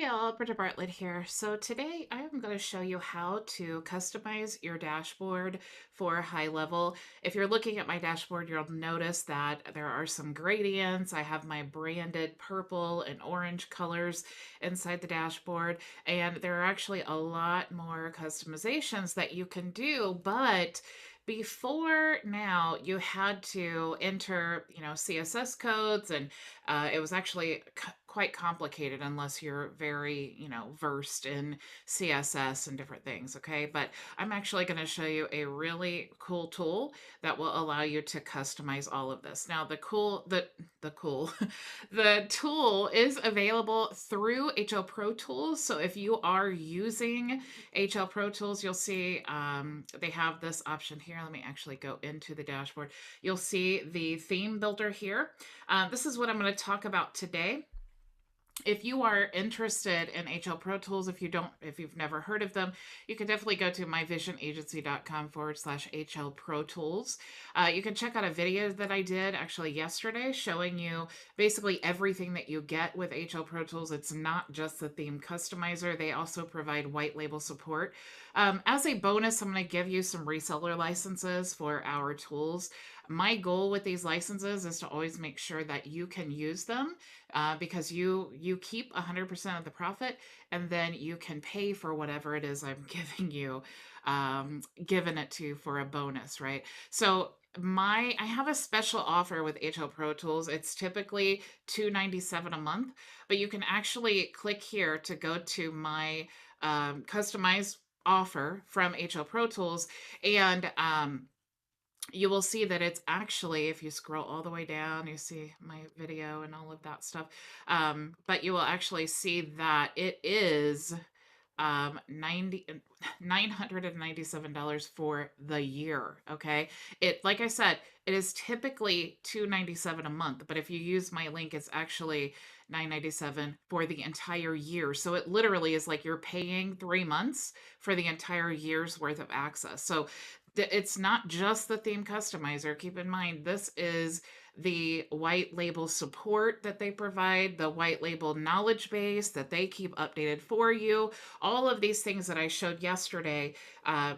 Hey all, Bridget Bartlett here. So today I am going to show you how to customize your dashboard for HighLevel. If you're looking at my dashboard, you'll notice that there are some gradients. I have my branded purple and orange colors inside the dashboard, and there are actually a lot more customizations that you can do, but before now you had to enter CSS codes, and it was actually quite complicated unless you're very versed in CSS and different things. Okay, but I'm actually going to show you a really cool tool that will allow you to customize all of this. Now the the tool is available through HL Pro Tools. So if you are using HL Pro Tools, you'll see they have this option here. Let me actually go into the dashboard. You'll see the theme builder here. This is what I'm going to talk about today. If you are interested in HL Pro Tools, if you've never heard of them, you can definitely go to myvisionagency.com/HL Pro Tools. You can check out a video that I did actually yesterday showing you basically everything that you get with HL Pro Tools. It's not just the theme customizer. They also provide white label support. As a bonus, I'm going to give you some reseller licenses for our tools. My goal with these licenses is to always make sure that you can use them, because you keep 100% of the profit, and then you can pay for whatever it is I'm giving you, giving it to you for a bonus, right? So I have a special offer with HL Pro Tools. It's typically $297 a month, but you can actually click here to go to my customized offer from HL Pro Tools, and you will see that it's actually, if you scroll all the way down, you see my video and all of that stuff. But you will actually see that it is $997 for the year. Okay. Like I said, it is typically $297 a month, but if you use my link, it's actually $997 for the entire year. So it literally is like you're paying 3 months for the entire year's worth of access. So it's not just the theme customizer. Keep in mind, this is the white label support that they provide, the white label knowledge base that they keep updated for you. All of these things that I showed yesterday,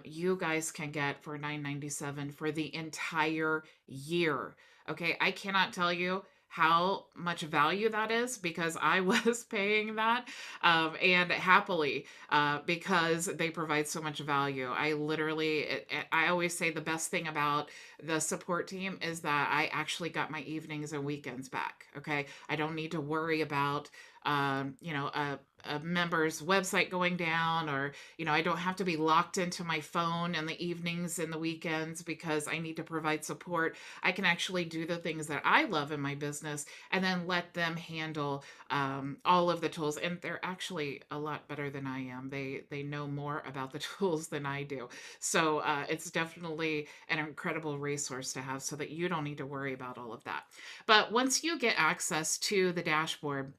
you guys can get for $997 for the entire year. Okay, I cannot tell you how much value that is, because I was paying that, and happily, because they provide so much value. I always say the best thing about the support team is that I actually got my evenings and weekends back. Okay, I don't need to worry about a member's website going down, or I don't have to be locked into my phone in the evenings and the weekends because I need to provide support. I can actually do the things that I love in my business and then let them handle all of the tools. And they're actually a lot better than I am. They know more about the tools than I do. So it's definitely an incredible resource to have, so that you don't need to worry about all of that. But once you get access to the dashboard,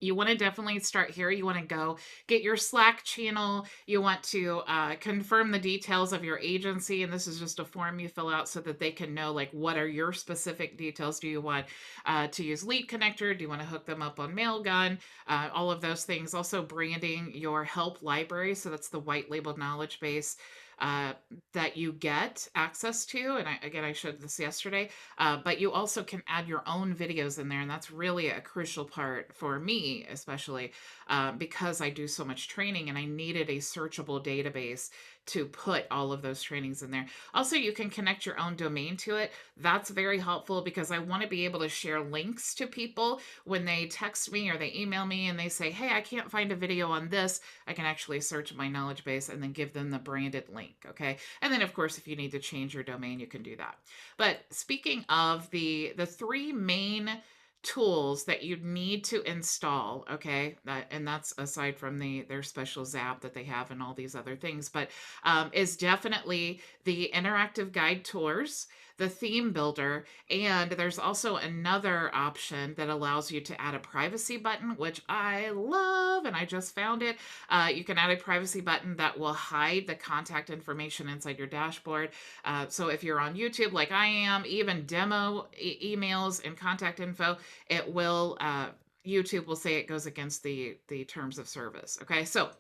you want to definitely start here. You want to go get your Slack channel. You want to confirm the details of your agency. And this is just a form you fill out so that they can know, like, what are your specific details. Do you want to use Lead Connector? Do you want to hook them up on Mailgun? All of those things. Also branding your help library. So that's the white labeled knowledge base that you get access to. And I showed this yesterday, but you also can add your own videos in there. And that's really a crucial part for me, especially because I do so much training and I needed a searchable database to put all of those trainings in there. Also, you can connect your own domain to it. That's very helpful, because I want to be able to share links to people when they text me or they email me and they say, hey, I can't find a video on this. I can actually search my knowledge base and then give them the branded link. Okay. And then, of course, if you need to change your domain, you can do that. But speaking of the three main tools that you need to install, okay, and that's aside from their special zap that they have and all these other things, but is definitely the interactive guide tours, the theme builder, and there's also another option that allows you to add a privacy button, which I love, and I just found it. You can add a privacy button that will hide the contact information inside your dashboard. So if you're on YouTube like I am, even demo emails and contact info, it will YouTube will say it goes against the terms of service. Okay, so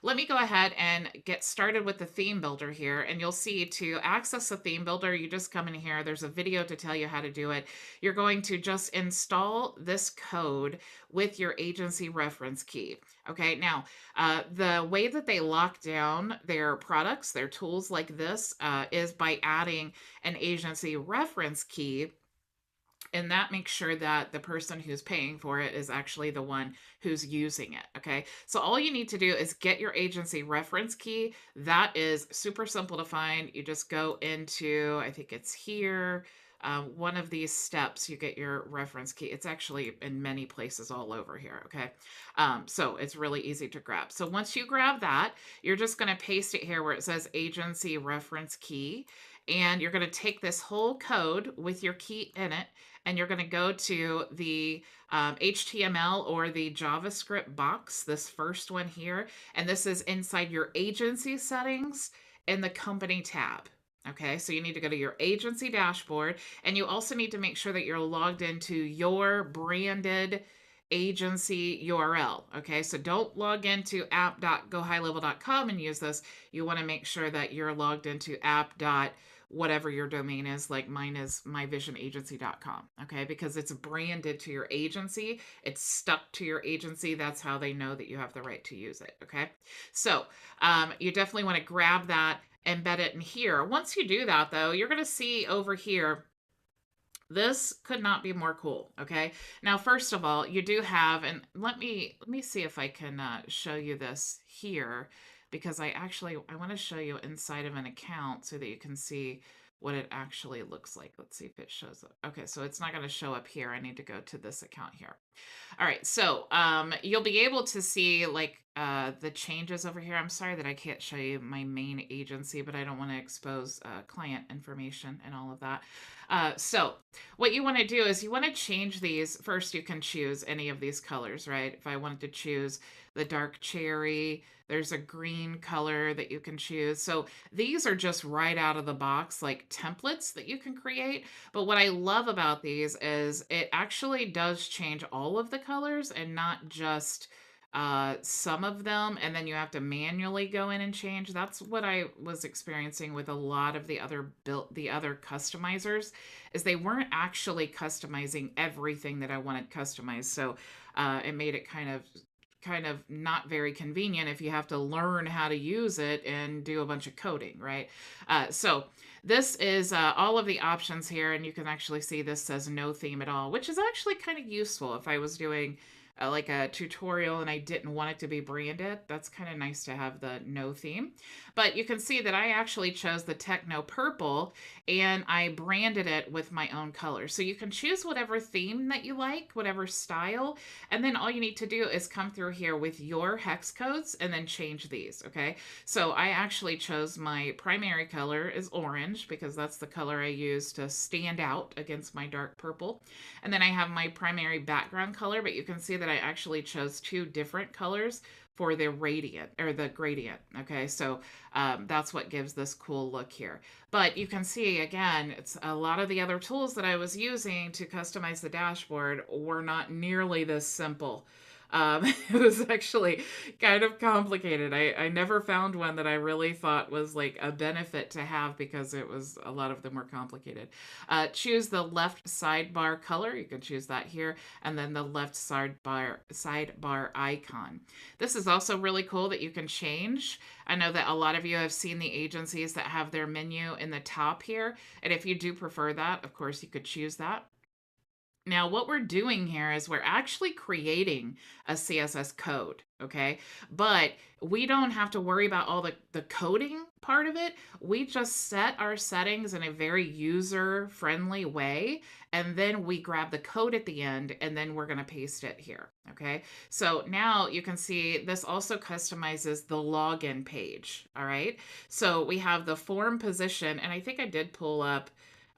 let me go ahead and get started with the theme builder here, and you'll see to access the theme builder, you just come in here. There's a video to tell you how to do it. You're going to just install this code with your agency reference key. Okay, now the way that they lock down their products, their tools like this, is by adding an agency reference key, and that makes sure that the person who's paying for it is actually the one who's using it. Okay, so all you need to do is get your agency reference key. That is super simple to find. You just go into, I think it's here, one of these steps, you get your reference key. It's actually in many places all over here. Okay, so it's really easy to grab. So once you grab that, you're just going to paste it here where it says agency reference key, and you're going to take this whole code with your key in it, and you're going to go to the HTML or the JavaScript box, this first one here, and this is inside your agency settings in the company tab. Okay, so you need to go to your agency dashboard, and you also need to make sure that you're logged into your branded agency URL. Okay, so don't log into app.gohighlevel.com and use this. You want to make sure that you're logged into app. Whatever your domain is, like mine is myvisionagency.com. Okay, because it's branded to your agency, it's stuck to your agency. That's how they know that you have the right to use it. Okay, so you definitely want to grab that, embed it in here. Once you do that, though, you're going to see over here, this could not be more cool. Okay, now first of all, you do have, and let me see if I can show you this here, because I want to show you inside of an account so that you can see what it actually looks like. Let's see if it shows up. Okay, so it's not going to show up here. I need to go to this account here. All right, so you'll be able to see like the changes over here. I'm sorry that I can't show you my main agency, but I don't want to expose client information and all of that. So what you want to do is you want to change these. First, you can choose any of these colors, right? If I wanted to choose the dark cherry, there's a green color that you can choose. So these are just right out of the box, like templates that you can create. But what I love about these is it actually does change all of the colors and not just some of them, and then you have to manually go in and change. That's what I was experiencing with a lot of the other customizers, is they weren't actually customizing everything that I wanted customized. So it made it kind of not very convenient if you have to learn how to use it and do a bunch of coding, right? So this is all of the options here, and you can actually see this says no theme at all, which is actually kind of useful if I was doing like a tutorial and I didn't want it to be branded. That's kind of nice to have the no theme. But you can see that I actually chose the techno purple and I branded it with my own color. So you can choose whatever theme that you like, whatever style, and then all you need to do is come through here with your hex codes and then change these. Okay, so I actually chose my primary color is orange because that's the color I use to stand out against my dark purple. And then I have my primary background color, but you can see that I actually chose two different colors for the radiant or the gradient. Okay, so that's what gives this cool look here. But you can see again, it's a lot of the other tools that I was using to customize the dashboard were not nearly this simple. It was actually kind of complicated. I never found one that I really thought was like a benefit to have because it was, a lot of them were complicated. Choose the left sidebar color. You can choose that here, and then the left sidebar icon. This is also really cool that you can change. I know that a lot of you have seen the agencies that have their menu in the top here, and if you do prefer that, of course, you could choose that. Now, what we're doing here is we're actually creating a CSS code, okay? But we don't have to worry about all the coding part of it. We just set our settings in a very user-friendly way, and then we grab the code at the end, and then we're going to paste it here, okay? So now you can see this also customizes the login page, all right? So we have the form position, and I think I did pull up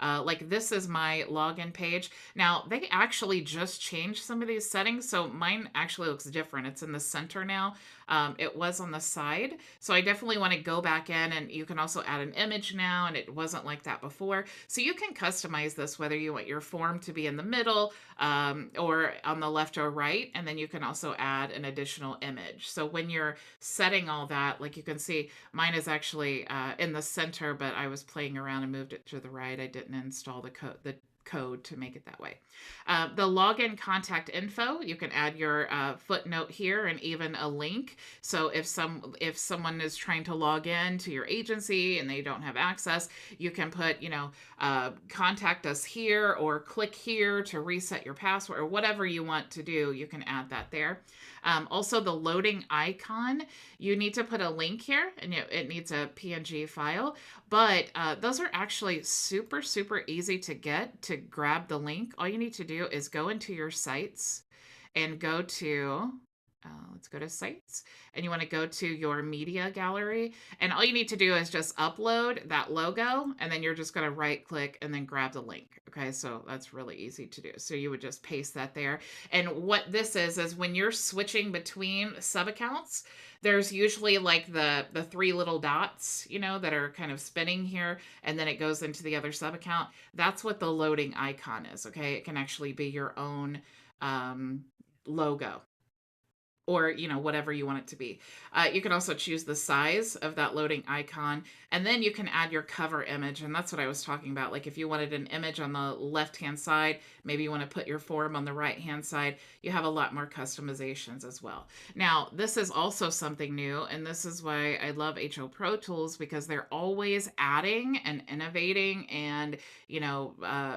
Like this is my login page. Now, they actually just changed some of these settings. So mine actually looks different. It's in the center now. It was on the side. So I definitely want to go back in, and you can also add an image now, and it wasn't like that before. So you can customize this whether you want your form to be in the middle or on the left or right. And then you can also add an additional image. So when you're setting all that, like you can see, mine is actually in the center, but I was playing around and moved it to the right. I didn't install the code to make it that way. The login contact info, you can add your footnote here and even a link. So if someone is trying to log in to your agency and they don't have access, you can put, contact us here or click here to reset your password or whatever you want to do. You can add that there. Also, the loading icon, you need to put a link here, and it needs a PNG file. But those are actually super, super easy to get. To grab the link, all you need to do is go into your sites and go to, let's go to sites, and you want to go to your media gallery. And all you need to do is just upload that logo, and then you're just going to right click and then grab the link. Okay, so that's really easy to do. So you would just paste that there. And what this is when you're switching between sub accounts, there's usually like the three little dots, that are kind of spinning here, and then it goes into the other sub account. That's what the loading icon is. Okay, it can actually be your own logo, or whatever you want it to be. You can also choose the size of that loading icon, and then you can add your cover image. And that's what I was talking about. Like if you wanted an image on the left hand side, maybe you want to put your form on the right hand side, you have a lot more customizations as well. Now, this is also something new, and this is why I love HO Pro Tools, because they're always adding and innovating and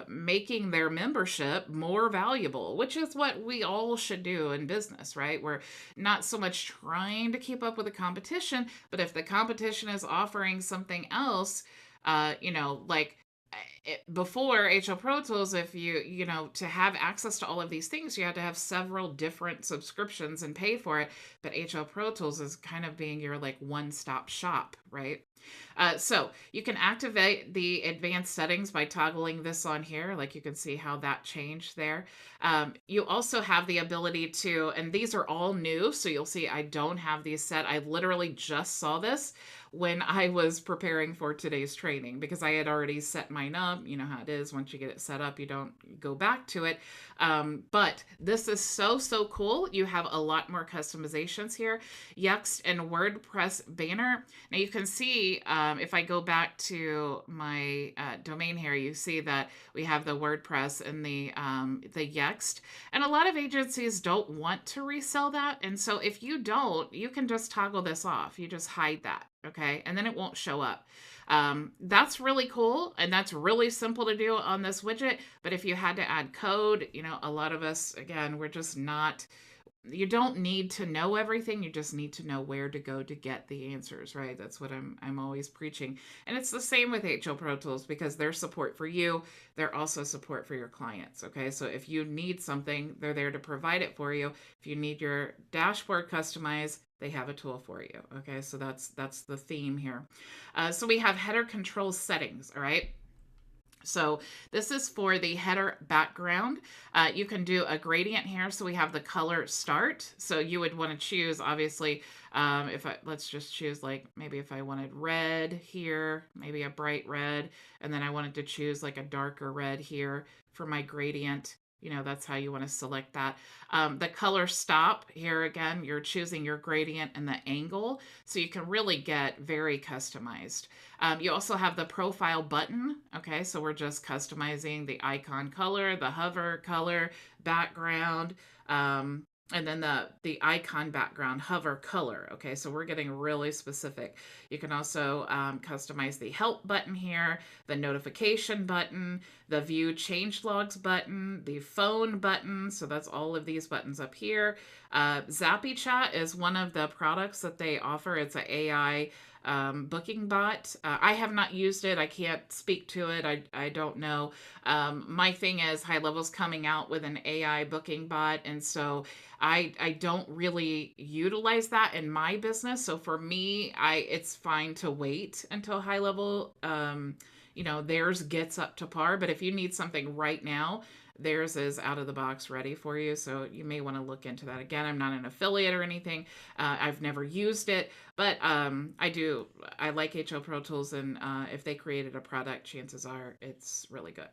making their membership more valuable, which is what we all should do in business, right? We're not so much trying to keep up with the competition, but if the competition is offering something else, like before HL Pro Tools, if to have access to all of these things, you had to have several different subscriptions and pay for it. But HL Pro Tools is kind of being your like one-stop shop, right? So you can activate the advanced settings by toggling this on here. Like you can see how that changed there. You also have the ability to, and these are all new, so you'll see I don't have these set. I literally just saw this when I was preparing for today's training, because I had already set mine up. You know how it is. Once you get it set up, you don't go back to it. But this is so, so cool. You have a lot more customizations here. Yext and WordPress banner. Now you can see, if I go back to my domain here, you see that we have the WordPress and the Yext. And a lot of agencies don't want to resell that. And so if you don't, you can just toggle this off. You just hide that. Okay. And then it won't show up. That's really cool. And that's really simple to do on this widget. But if you had to add code, a lot of us, again, we're just not, you don't need to know everything. You just need to know where to go to get the answers, right? That's what I'm always preaching. And it's the same with HO Pro Tools, because they're support for you. They're also support for your clients. Okay. So if you need something, they're there to provide it for you. If you need your dashboard customized, they have a tool for you. Okay. So that's the theme here. So we have header control settings. All right. So this is for the header background. You can do a gradient here. So we have the color start. So you would want to choose, obviously, let's just choose, like, maybe if I wanted red here, maybe a bright red, and then I wanted to choose like a darker red here for my gradient. That's how you want to select that. The color stop here, again, you're choosing your gradient and the angle, so you can really get very customized. You also have the profile button. Okay, so we're just customizing the icon color, the hover color, background, and then the icon background hover color. Okay, so we're getting really specific. You can also customize the help button here, the notification button, the view change logs button, the phone button. So that's all of these buttons up here. Zappy Chat is one of the products that they offer. It's an AI booking bot. I have not used it. I can't speak to it. I don't know. My thing is HighLevel's coming out with an AI booking bot, and so I don't really utilize that in my business. So for me, it's fine to wait until HighLevel theirs gets up to par. But if you need something right now, theirs is out of the box ready for you. So you may want to look into that. Again, I'm not an affiliate or anything. I've never used it, but I like HL Pro Tools, and if they created a product, chances are it's really good.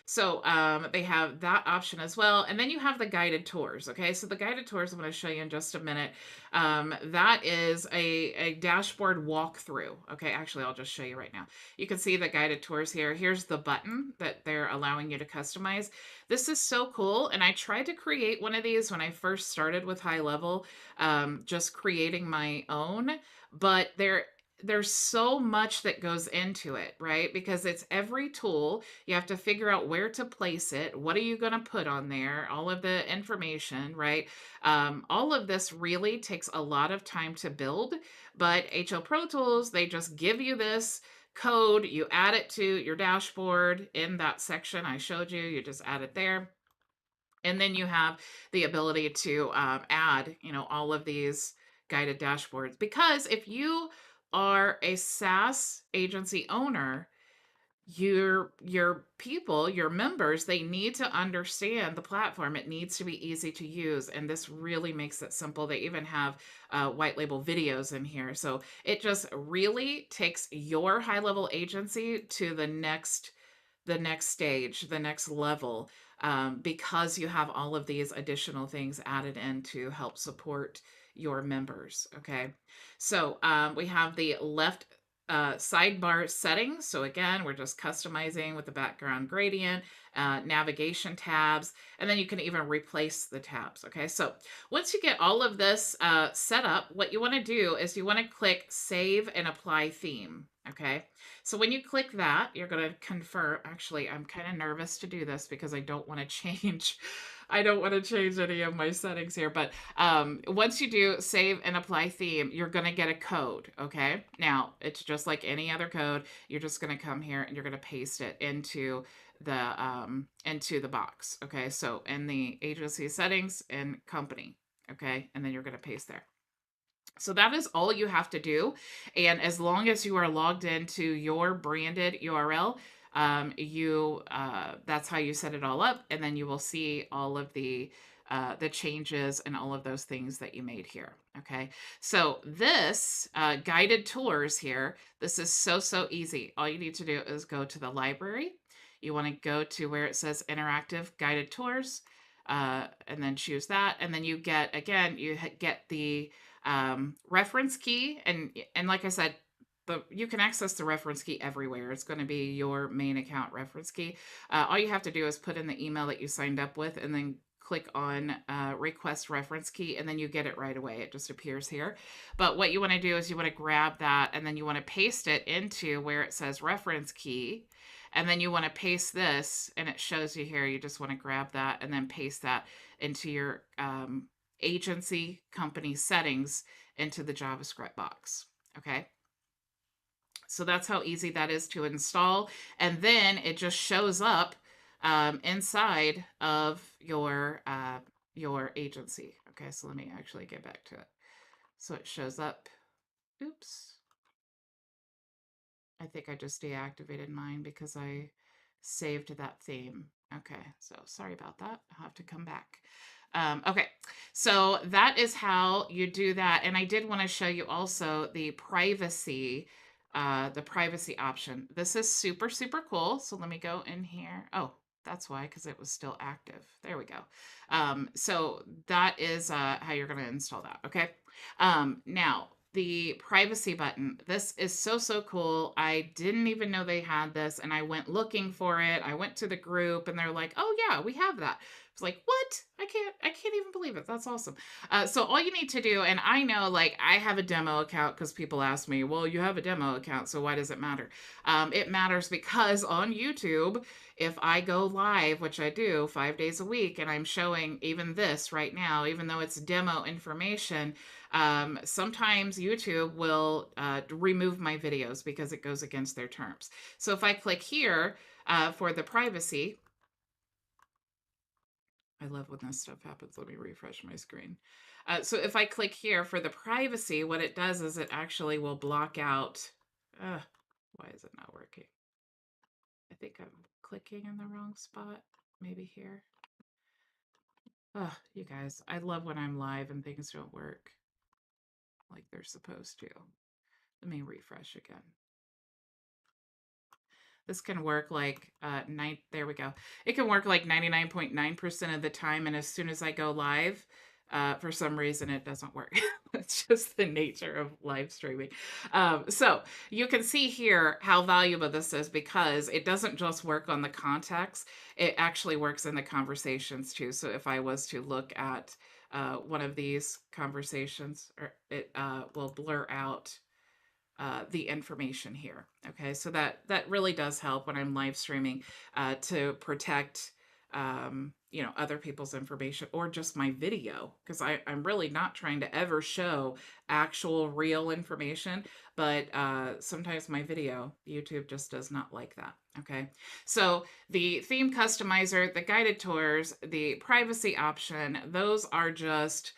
So they have that option as well. And then you have the guided tours. Okay. So the guided tours I'm going to show you in just a minute. That is a dashboard walkthrough. Okay. Actually, I'll just show you right now. You can see the guided tours here. Here's the button that they're allowing you to customize. This is so cool. And I tried to create one of these when I first started with HighLevel, just creating my own, but there's so much that goes into it, right? Because it's every tool. You have to figure out where to place it. What are you going to put on there? All of the information, right? All of this really takes a lot of time to build, but HL Pro Tools, they just give you this code. You add it to your dashboard in that section I showed you. You just add it there. And then you have the ability to add, all of these guided dashboards. Because if you are a SaaS agency owner, your people, your members, they need to understand the platform. It needs to be easy to use, and this really makes it simple. They even have white label videos in here, so it just really takes your HighLevel agency to the next stage, the next level, because you have all of these additional things added in to help support your members. Okay, so we have the left sidebar settings. So again, we're just customizing with the background gradient, navigation tabs, and then you can even replace the tabs. Okay, so once you get all of this set up, what you want to do is you want to click Save and Apply Theme. Okay, so when you click that, you're going to confirm. Actually, I'm kind of nervous to do this because I don't want to change. I don't want to change any of my settings here, but once you do Save and Apply Theme, you're going to get a code. Okay, now it's just like any other code. You're just going to come here and you're going to paste it into the box. Okay, so in the agency settings and company. Okay, and then you're going to paste there. So that is all you have to do. And as long as you are logged into your branded URL, that's how you set it all up. And then you will see all of the changes and all of those things that you made here. Okay. So this guided tours here, this is so easy. All you need to do is go to the library. You want to go to where it says interactive guided tours, and then choose that. And then you get the reference key, and like I said, you can access the reference key everywhere. It's going to be your main account reference key. All you have to do is put in the email that you signed up with, and then click on request reference key, and then you get it right away. It just appears here. But what you want to do is you want to grab that, and then you want to paste it into where it says reference key. And then you want to paste this, and it shows you here. You just want to grab that and then paste that into your agency company settings into the JavaScript box. Okay. So that's how easy that is to install. And then it just shows up inside of your agency. Okay. So let me actually get back to it. So it shows up. Oops. I think I just deactivated mine because I saved that theme. Okay, so sorry about that. I'll have to come back. Okay, so that is how you do that. And I did want to show you also the privacy option. This is super cool. So let me go in here. Oh, that's why, because it was still active. There we go. So that is how you're going to install that. Okay. Now, the privacy button. This is so cool. I didn't even know they had this, and I went looking for it. I went to the group, and they're like, "Oh yeah, we have that." I was like, "What? I can't even believe it. That's awesome." So all you need to do, and I know, like, I have a demo account because people ask me, "Well, you have a demo account, so why does it matter?" It matters because on YouTube, if I go live, which I do 5 days a week, and I'm showing even this right now, even though it's demo information, sometimes YouTube will remove my videos because it goes against their terms. So if I click here for the privacy, I love when this stuff happens. Let me refresh my screen. So if I click here for the privacy, what it does is it actually will block out. Why is it not working? I think I'm clicking in the wrong spot. Maybe here. Oh, you guys, I love when I'm live and things don't work like they're supposed to. Let me refresh again. This can work like there we go. It can work like 99.9% of the time. And as soon as I go live, for some reason it doesn't work. It's just the nature of live streaming. So you can see here how valuable this is because it doesn't just work on the context, it actually works in the conversations too. So if I was to look at one of these conversations, or it will blur out the information here. Okay, so that really does help when I'm live streaming to protect other people's information or just my video, because I'm really not trying to ever show actual real information, but sometimes my video, YouTube just does not like that. Okay, so the theme customizer, the guided tours, the privacy option, those are just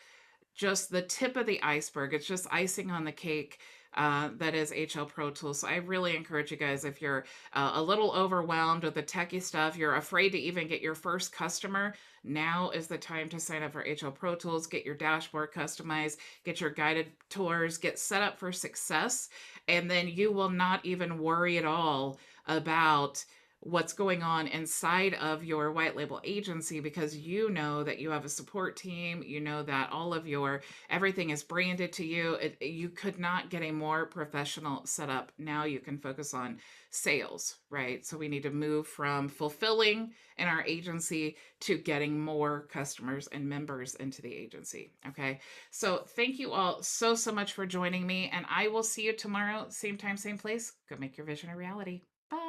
the tip of the iceberg. It's just icing on the cake. That is HL Pro Tools. So I really encourage you guys, if you're a little overwhelmed with the techie stuff, you're afraid to even get your first customer, now is the time to sign up for HL Pro Tools, get your dashboard customized, get your guided tours, get set up for success, and then you will not even worry at all about what's going on inside of your white label agency, because you know that you have a support team, you know that all of your everything is branded to you. You could not get a more professional setup. Now you can focus on sales, right? So we need to move from fulfilling in our agency to getting more customers and members into the agency. Okay, so thank you all so much for joining me, and I will see you tomorrow, same time, same place. Go make your vision a reality. Bye.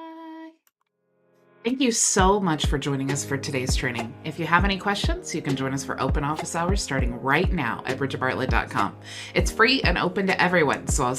Thank you so much for joining us for today's training. If you have any questions, you can join us for open office hours starting right now at bridgetbartlett.com. It's free and open to everyone, so I'll